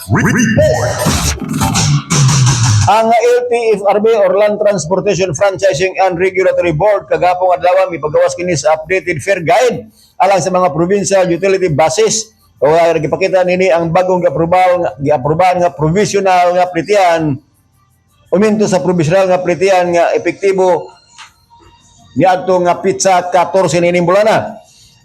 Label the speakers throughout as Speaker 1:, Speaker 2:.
Speaker 1: Report. Ang LTFRB or Land Transportation Franchising and Regulatory Board kagapong adlaw mipagawas kini sa updated fare guide alang sa mga provincial utility buses. O nagipakita nini ang bagong giaprobahan nga provisional nga plitian uminto sa provisional nga plitian nga epektibo niadto nga pitsa 14 nining bulan.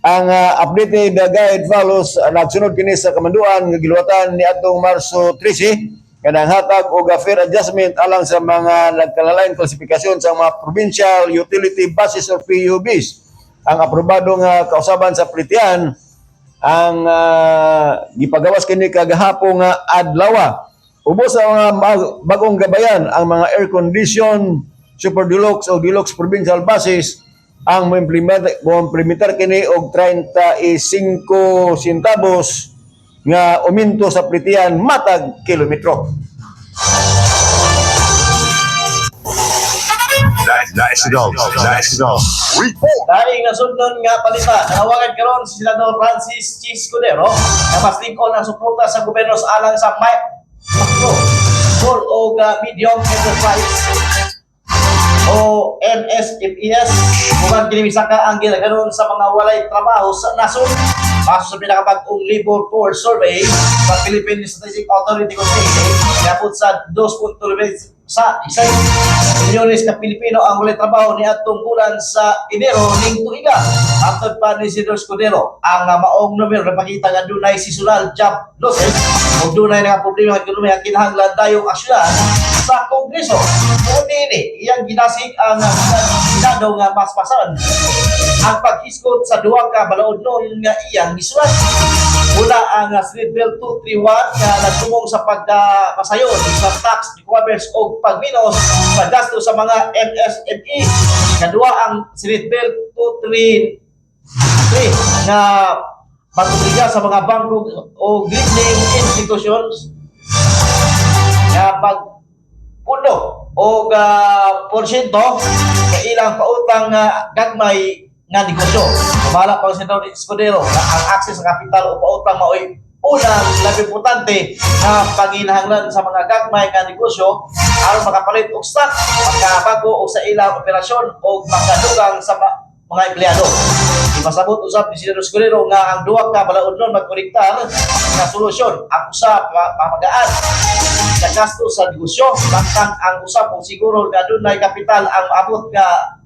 Speaker 1: Ang updated guide follows nagsunod kini sa kamanduan nga giluwatan niadtong Marso 13 kanang hatag og fare adjustment alang sa mga nagkalalain klasifikasyon sa mga provincial utility buses or PUBs. Ang aprobado nga kausaban sa plitian ang gipagawas kini kagahapon nga adlaw. Ubos sa mga bagong gabayan ang mga air condition super deluxe o deluxe provincial buses ang mo-implementar kini og 35 centavos nga uminto sa plitian matag kilometro.
Speaker 2: National Report.
Speaker 3: Dahil nasudnon nga palita, nahawagan karon si Senador Francis G. Escudero na mas lingkod ang suporta sa gobyerno sa alang sa small o medium enterprise o MSMEs kung kinimisaka ang ginaganon sa mga walay trabaho sa nasod. Paso sa pinakabagong labor force survey sa Philippine Statistics Authority kung napot sa 2.9 sa isang milyones na Pilipino ang walay trabaho ni atong bulan sa Enero ning tuiga. Atod pa ni Senador Escudero ang maong numero napakita nga dunay seasonal job losses o dunay nga problema nga ekonomiya kinahanglan tayong aksyonan sa Kongreso. Kung nini, iyang ginasig ang Senado nga paspasan ang paghiskot sa duwa ka balaod noon nga iyang gisulat. Una ang Senate Bill 231 nga nagtumong sa pagpasayon sa tax requirements o pagminos sa gasto sa mga MSME. Kadua ang Senate Bill 233 na patuliga sa mga bangko o grading institutions na pagpundo o porsyento sa ilang pautang gagmay nga negosyo. Kumala pa si Senador Escudero na ang access sa kapital o pautang mao'y unang labing importante na panginahanglan sa mga gagmay nga negosyo aron makapalit og stock, makabago o sa ilang operasyon o makadugang sa mga empleyado. Masabot usab ni Senador Escudero nga ang duwa ka balaod nun magkonektar na solusyon ang usa pamagaan sa gasto sa negosyo bangkang ang usa kung siguro nga dunay kapital ang maabot nga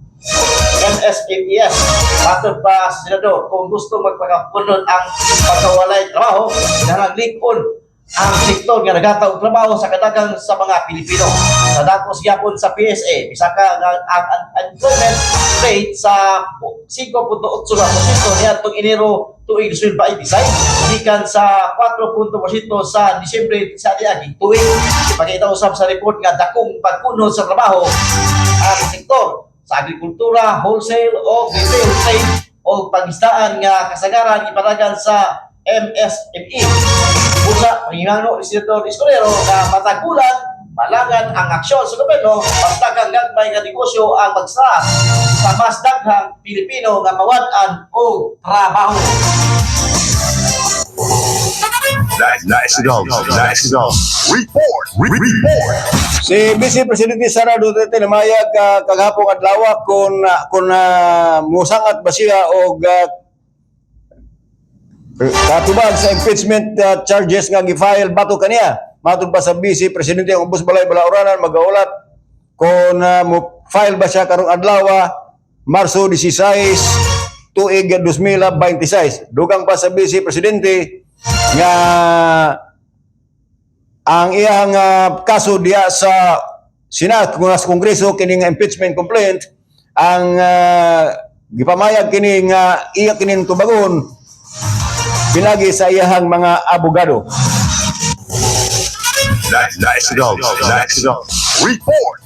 Speaker 3: MSMEs. Matod pa sa Senador, kung gusto magpakapunod ang pagkawalay trabaho, nangaglikon ang sektor nga nagataw trabaho sa kadagang sa mga Pilipino. Sa dakos gyapon sa PSA, bisaka ang unemployment rate sa 5.8% niadtong Enero tuig 2026 gikan sa 4% sa Disyembre sa diaging tuig. Ipakita usab sa report nga dakong pagkunod sa trabaho ang sektor sa agrikultura, wholesale o retail trade o pangisdaan nga kasagaran ipatagan sa MSME. Busa, pangingano ni Senador Escudero na matagulan, malangan ang aksyon sa gobyerno pagtagang gagmay nga negosyo ang magsara sa mas daghang Pilipino nga mawad-an o trabaho.
Speaker 2: National Report.
Speaker 1: Si Vice Presidente Sara Duterte namayag kagahapon adlaw kung musangat ba siya og katubag sa impeachment charges nga gi-file bato kaniya. Matod pa sa Vice Presidente ang ubos balay balaoranan magaulat kung mo file ba siya karong adlaw Marso 16 tuig 2026. Dugang pa sa Vice Presidente nga ang iyang kaso diya sa Senado kung sa Kongreso kining impeachment complaint ang gipamayag kini nga iya kining tubagon pinagi sa iyang mga abogado.
Speaker 2: National Report.